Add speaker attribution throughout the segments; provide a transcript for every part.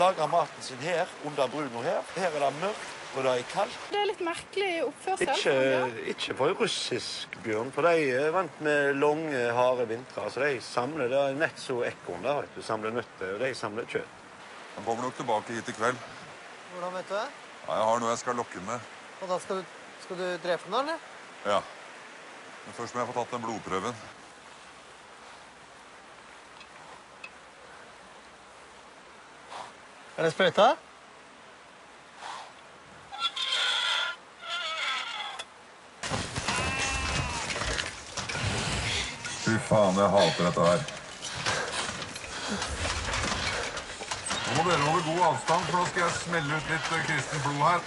Speaker 1: lager maten sin her, under bruna her. Her er det mørkt, og det er kaldt.
Speaker 2: Det er litt merkelig oppførsel.
Speaker 1: Ikke for en russisk bjørn, for de er vant med lange, harde vintre. Så de samler, det er nett så ekorn der, vet du, samler nøtter, og de samler kjøtt.
Speaker 3: Han kommer nok tilbake hit i kveld.
Speaker 4: Hvordan vet du det?
Speaker 3: Ja, jeg har noe jeg skal lokke den med.
Speaker 4: Og da skal du drepe den, eller?
Speaker 3: Ja. Men først må jeg få tatt den blodprøven.
Speaker 4: Er det sprøyta?
Speaker 3: Fy faen, jeg hater dette her. Nå må dere holde god avstand, for nå skal jeg smelle ut litt kristent blod her.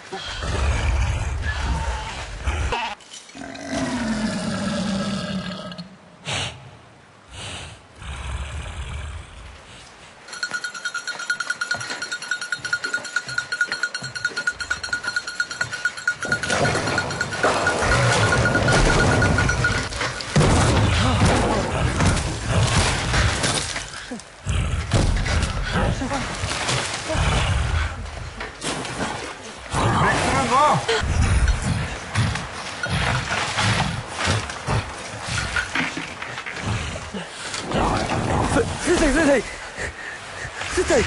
Speaker 4: Flytt deg!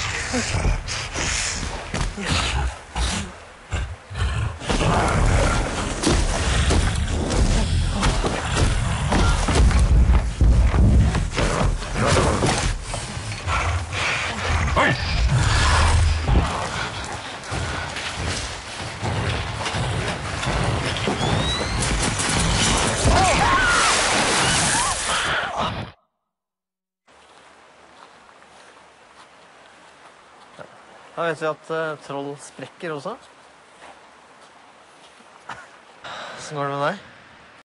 Speaker 4: Da vet vi at troll sprekker også. Hvordan går det med deg?